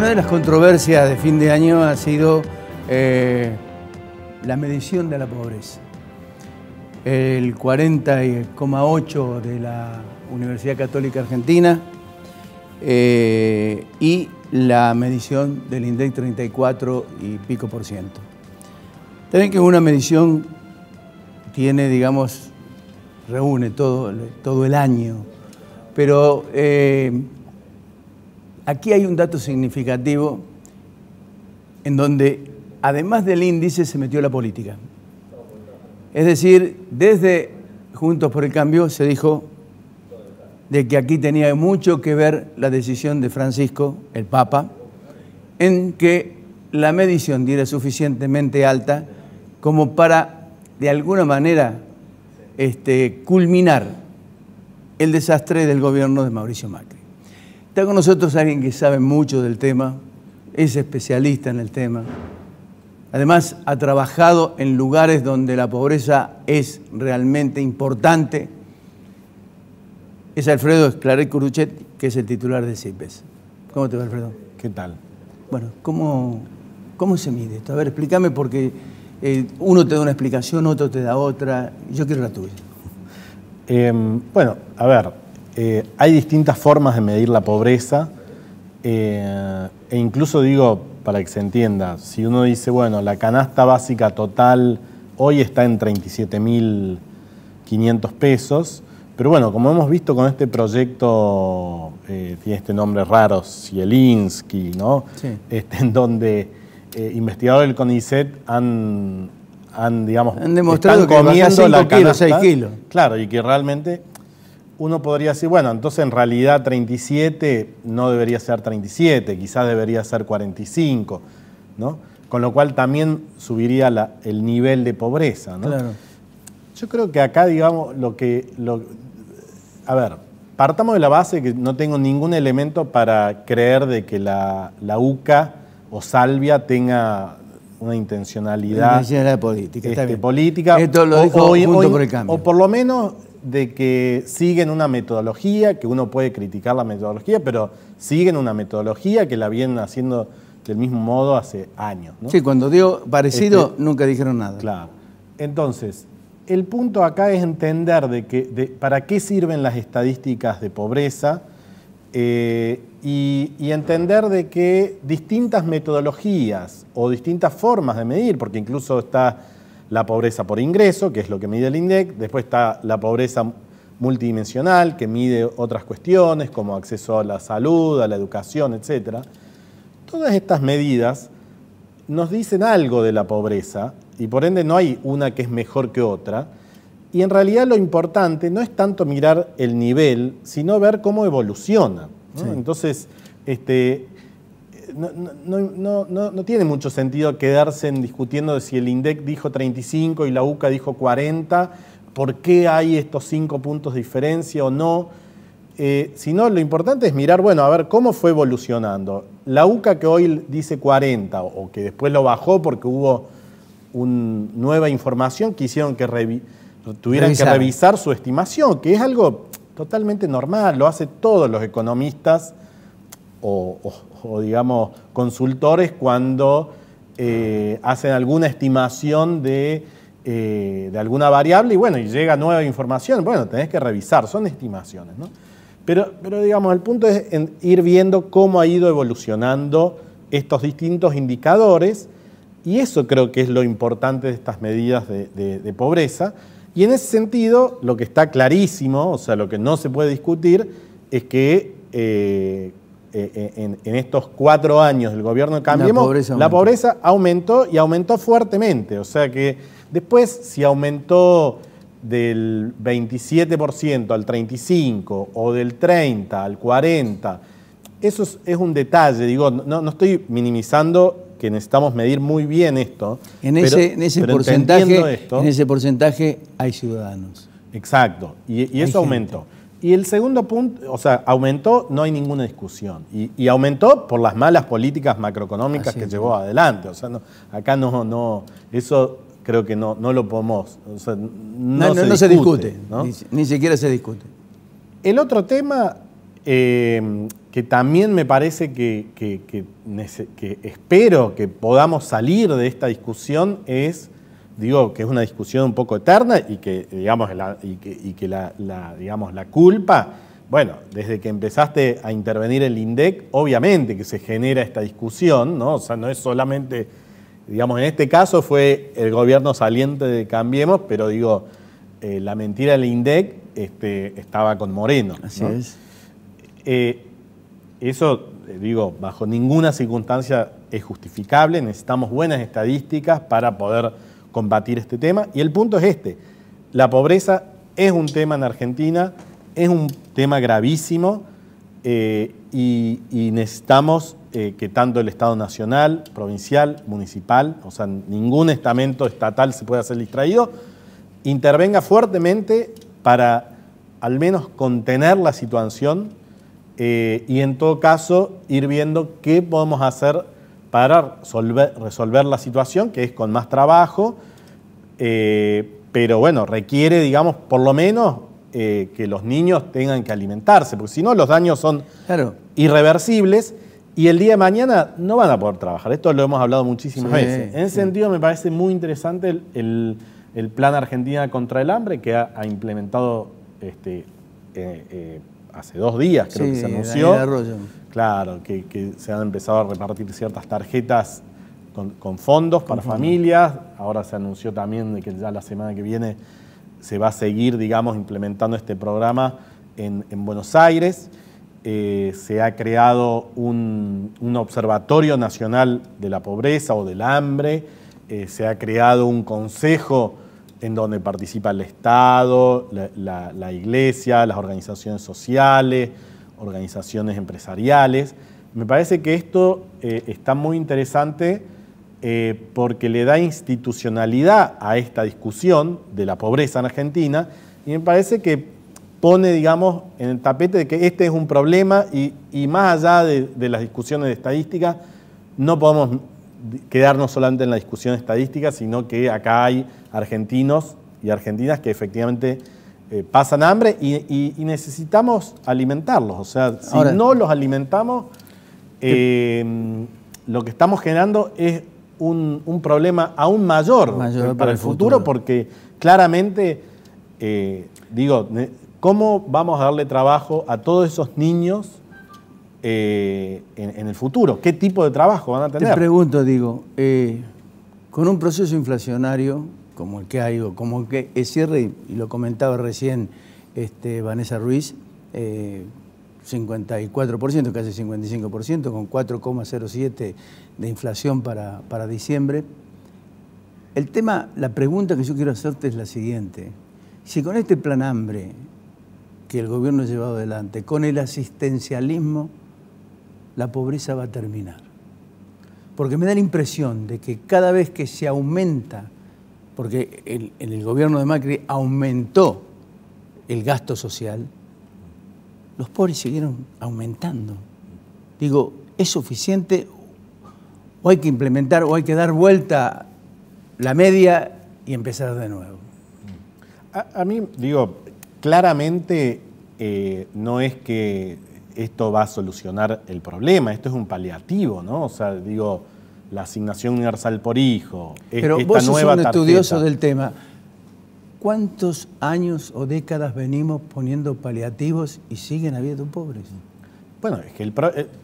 Una de las controversias de fin de año ha sido la medición de la pobreza. El 40,8% de la Universidad Católica Argentina y la medición del INDEC 34 y pico %. También que una medición tiene, digamos, reúne todo el año, pero aquí hay un dato significativo en donde, además del índice, se metió la política. Es decir, desde Juntos por el Cambio se dijo de que aquí tenía mucho que ver la decisión de Francisco, el Papa, en que la medición diera suficientemente alta como para, de alguna manera, culminar el desastre del gobierno de Mauricio Macri. Está con nosotros alguien que sabe mucho del tema, es especialista en el tema. Además, ha trabajado en lugares donde la pobreza es realmente importante. Es Alfredo Esclaret Curuchet, que es el titular de CIPES. ¿Cómo te va, Alfredo? ¿Qué tal? Bueno, ¿cómo se mide esto? A ver, explícame, porque uno te da una explicación, otro te da otra. Yo quiero la tuya. Bueno, a ver, hay distintas formas de medir la pobreza e incluso digo, para que se entienda, si uno dice, bueno, la canasta básica total hoy está en 37.500 pesos, pero bueno, como hemos visto con este proyecto, tiene este nombre raro, Zielinski, ¿no? Sí. En donde investigadores del CONICET han demostrado que comiendo la canasta, 6 kilos. Claro, y que realmente uno podría decir, bueno, entonces en realidad 37 no debería ser 37, quizás debería ser 45, ¿no? Con lo cual también subiría el nivel de pobreza, ¿no? Claro. Yo creo que acá, digamos, a ver, partamos de la base que no tengo ningún elemento para creer de que la UCA o Salvia tenga una intencionalidad política. Esto lo dijo Juntos por el Cambio. O por lo menos de que siguen una metodología, que uno puede criticar la metodología, pero siguen una metodología que la vienen haciendo del mismo modo hace años, ¿no? Sí, cuando dio parecido nunca dijeron nada. Claro. Entonces, el punto acá es entender para qué sirven las estadísticas de pobreza y entender de que distintas metodologías o distintas formas de medir, porque incluso está la pobreza por ingreso, que es lo que mide el INDEC, después está la pobreza multidimensional, que mide otras cuestiones como acceso a la salud, a la educación, etc. Todas estas medidas nos dicen algo de la pobreza y por ende no hay una que es mejor que otra. Y en realidad lo importante no es tanto mirar el nivel, sino ver cómo evoluciona, ¿no? Sí. Entonces, no tiene mucho sentido quedarse discutiendo de si el INDEC dijo 35 y la UCA dijo 40, por qué hay estos 5 puntos de diferencia o no. Sino lo importante es mirar, bueno, a ver cómo fue evolucionando. La UCA que hoy dice 40 o que después lo bajó porque hubo nueva información que hicieron que tuvieran que revisar su estimación, que es algo totalmente normal, lo hacen todos los economistas o digamos, consultores cuando hacen alguna estimación de alguna variable y bueno, y llega nueva información, bueno, tenés que revisar, son estimaciones, ¿no? Pero digamos, el punto es ir viendo cómo ha ido evolucionando estos distintos indicadores y eso creo que es lo importante de estas medidas de pobreza. Y en ese sentido, lo que está clarísimo, o sea, lo que no se puede discutir, es que en estos 4 años del gobierno de Cambiemos, la pobreza aumentó y aumentó fuertemente. O sea que después, si aumentó del 27% al 35% o del 30% al 40%, eso es un detalle. Digo, no estoy minimizando que necesitamos medir muy bien esto. En ese porcentaje hay ciudadanos. Exacto, y eso aumentó. Y el segundo punto, o sea, aumentó, no hay ninguna discusión. Y aumentó por las malas políticas macroeconómicas que llevó adelante. O sea, acá eso creo que no lo podemos, o sea, no se discute. ¿No? Ni siquiera se discute. El otro tema que también me parece que espero que podamos salir de esta discusión es, digo, que es una discusión un poco eterna y que, digamos, la culpa, bueno, desde que empezaste a intervenir el INDEC, obviamente que se genera esta discusión, ¿no? O sea, no es solamente, digamos, en este caso fue el gobierno saliente de Cambiemos, pero digo, la mentira del INDEC estaba con Moreno, ¿no? Así es. Eso, digo, bajo ninguna circunstancia es justificable, necesitamos buenas estadísticas para poder combatir este tema. Y el punto es este, la pobreza es un tema en Argentina, es un tema gravísimo y necesitamos que tanto el Estado nacional, provincial, municipal, o sea, ningún estamento estatal se pueda hacer distraído, intervenga fuertemente para al menos contener la situación y en todo caso ir viendo qué podemos hacer para resolver la situación, que es con más trabajo, pero bueno, requiere, digamos, por lo menos que los niños tengan que alimentarse, porque si no los daños son irreversibles y el día de mañana no van a poder trabajar. Esto lo hemos hablado muchísimas veces. En ese sentido me parece muy interesante el Plan Argentina contra el Hambre que ha implementado hace 2 días, creo que se anunció. Claro, que se han empezado a repartir ciertas tarjetas con fondos para familias. Ahora se anunció también de que ya la semana que viene se va a seguir, digamos, implementando este programa en Buenos Aires. Se ha creado un observatorio nacional de la pobreza o del hambre. Se ha creado un consejo en donde participa el Estado, la Iglesia, las organizaciones sociales, organizaciones empresariales. Me parece que esto está muy interesante porque le da institucionalidad a esta discusión de la pobreza en Argentina y me parece que pone, digamos, en el tapete de que este es un problema y más allá de las discusiones de estadística, no podemos quedarnos solamente en la discusión estadística, sino que acá hay argentinos y argentinas que efectivamente pasan hambre y necesitamos alimentarlos. O sea, si ahora, no los alimentamos, lo que estamos generando es un problema aún mayor para el futuro, porque claramente, digo, ¿cómo vamos a darle trabajo a todos esos niños en el futuro? ¿Qué tipo de trabajo van a tener? Te pregunto, digo, con un proceso inflacionario como el que hay, o como el que cierre, y lo comentaba recién Vanessa Ruiz, 54%, casi 55%, con 4,07 de inflación para diciembre. El tema, la pregunta que yo quiero hacerte es la siguiente. Si con este plan hambre que el gobierno ha llevado adelante, con el asistencialismo, la pobreza va a terminar. Porque me da la impresión de que cada vez que se aumenta, porque en el gobierno de Macri aumentó el gasto social, los pobres siguieron aumentando. Digo, ¿es suficiente o hay que implementar o hay que dar vuelta la media y empezar de nuevo? A mí, digo, claramente no es que esto va a solucionar el problema, esto es un paliativo, ¿no? O sea, digo, la asignación universal por hijo, pero esta vos sos nueva un estudioso del tema. ¿Cuántos años o décadas venimos poniendo paliativos y siguen habiendo pobres? Bueno, es que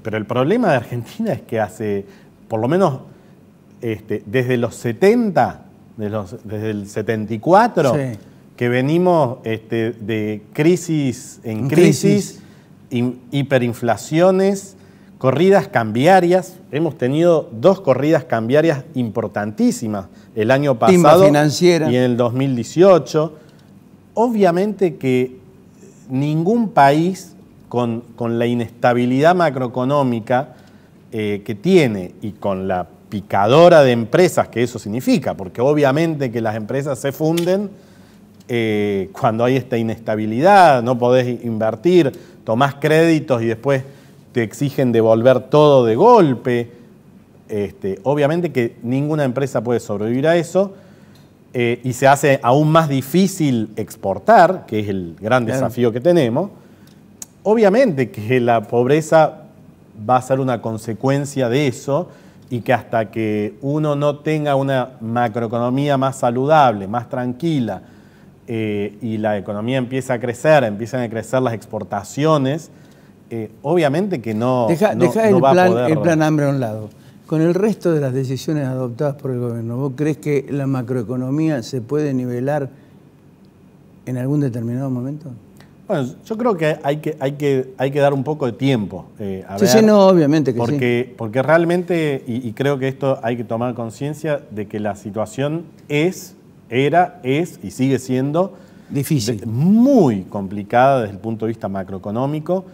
pero el problema de Argentina es que hace, por lo menos, desde los 70, desde el 74, sí, que venimos de crisis en crisis, hiperinflaciones, corridas cambiarias. Hemos tenido 2 corridas cambiarias importantísimas el año pasado financiera y en el 2018. Obviamente que ningún país con la inestabilidad macroeconómica que tiene y con la picadora de empresas que eso significa, porque obviamente que las empresas se funden cuando hay esta inestabilidad, no podés invertir, tomás créditos y después te exigen devolver todo de golpe. Obviamente que ninguna empresa puede sobrevivir a eso y se hace aún más difícil exportar, que es el gran desafío que tenemos. obviamente que la pobreza va a ser una consecuencia de eso y que hasta que uno no tenga una macroeconomía más saludable, más tranquila, y la economía empiezan a crecer las exportaciones, obviamente que no, Deja no va a poder... el plan hambre a un lado. Con el resto de las decisiones adoptadas por el gobierno, ¿vos crees que la macroeconomía se puede nivelar en algún determinado momento? Bueno, yo creo que hay que dar un poco de tiempo. Sí, no, obviamente que sí. Sí. Porque realmente, y creo que esto hay que tomar conciencia de que la situación era y sigue siendo difícil, muy complicada desde el punto de vista macroeconómico.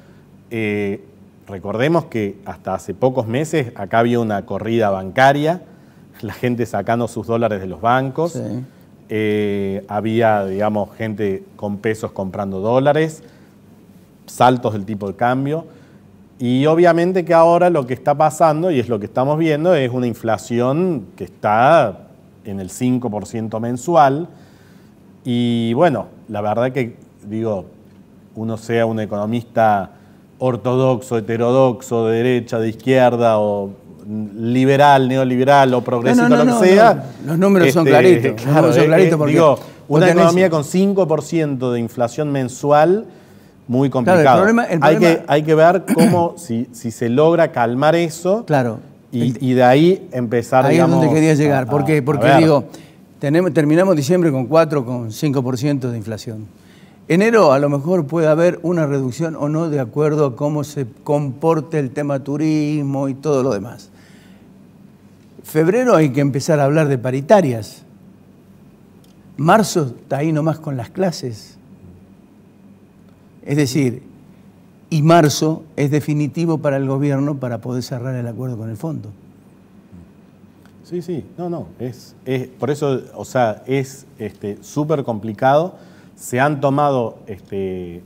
Recordemos que hasta hace pocos meses acá había una corrida bancaria, la gente sacando sus dólares de los bancos. Sí. Había, digamos, gente con pesos comprando dólares, saltos del tipo de cambio. Y obviamente que ahora lo que está pasando, y es lo que estamos viendo, es una inflación que está en el 5% mensual. Y bueno, la verdad que, digo, uno sea un economista ortodoxo, heterodoxo, de derecha, de izquierda, o liberal, neoliberal o progresista, lo que sea. Los números son claritos. Claro, los números son claritos porque digo, una economía con 5% de inflación mensual, muy complicado. Claro, el problema... Hay que ver cómo, si se logra calmar eso, claro, y de ahí empezar, ahí digamos... Ahí es donde quería llegar. Porque digo, terminamos diciembre con 4,5% de inflación. Enero a lo mejor puede haber una reducción o no de acuerdo a cómo se comporte el tema turismo y todo lo demás. Febrero hay que empezar a hablar de paritarias. Marzo está ahí nomás con las clases. Es decir, y marzo es definitivo para el gobierno para poder cerrar el acuerdo con el fondo. Sí, por eso, o sea, es súper complicado. Se han tomado,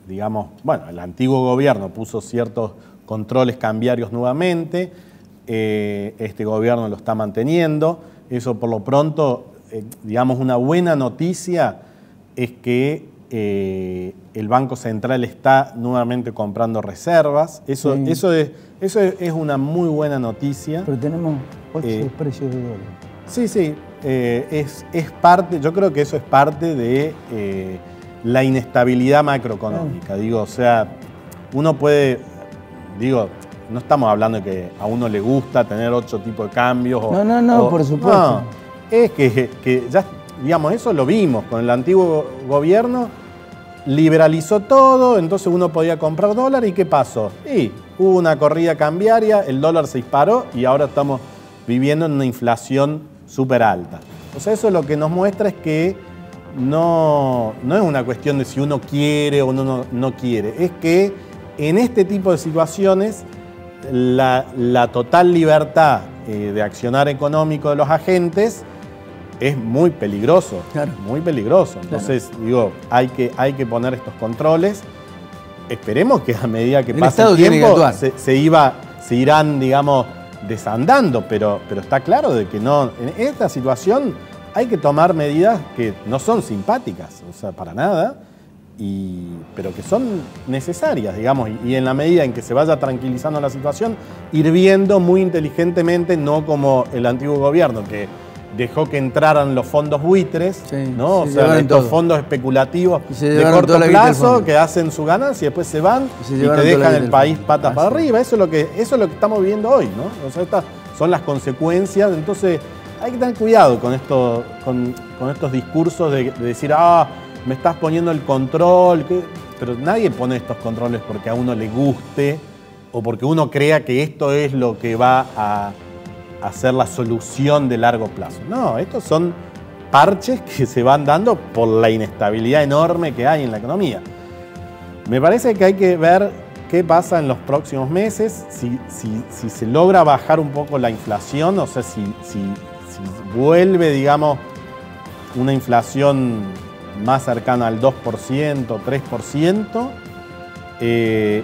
digamos, bueno, el antiguo gobierno puso ciertos controles cambiarios nuevamente, este gobierno lo está manteniendo. Eso por lo pronto, digamos, una buena noticia es que el Banco Central está nuevamente comprando reservas. Eso es una muy buena noticia. Pero tenemos 8 precios de dólar. Sí, es parte, yo creo que eso es parte de la inestabilidad macroeconómica. Digo, o sea, uno puede, digo, no estamos hablando de que a uno le gusta tener 8 tipos de cambios. No, por supuesto. No, es que ya, digamos, eso lo vimos con el antiguo gobierno, liberalizó todo, entonces uno podía comprar dólar y ¿qué pasó? Y hubo una corrida cambiaria, el dólar se disparó y ahora estamos viviendo en una inflación súper alta. O sea, eso lo que nos muestra es que no es una cuestión de si uno quiere o no quiere, es que en este tipo de situaciones la total libertad de accionar económico de los agentes es muy peligroso, claro, muy peligroso. Entonces, digo, hay que poner estos controles. Esperemos que a medida que pase el tiempo se irán, digamos, desandando, pero está claro de que no, en esta situación hay que tomar medidas que no son simpáticas, o sea, para nada, pero que son necesarias, digamos, y en la medida en que se vaya tranquilizando la situación, ir viendo muy inteligentemente, no como el antiguo gobierno, que dejó que entraran los fondos buitres, ¿no? O sea, estos fondos especulativos de corto plazo que hacen su ganancia y después se van y te dejan el país patas para arriba. Eso es lo que estamos viviendo hoy, ¿no? O sea, estas son las consecuencias. Entonces, hay que tener cuidado con estos discursos de decir, me estás poniendo el control. Pero nadie pone estos controles porque a uno le guste o porque uno crea que esto es lo que va a hacer la solución de largo plazo. No, estos son parches que se van dando por la inestabilidad enorme que hay en la economía. Me parece que hay que ver qué pasa en los próximos meses, si se logra bajar un poco la inflación, o sea, si vuelve, digamos, una inflación más cercana al 2%, 3%,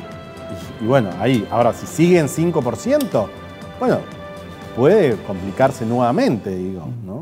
y bueno, ahí, ahora, si siguen 5%, bueno, puede complicarse nuevamente, digo, ¿no?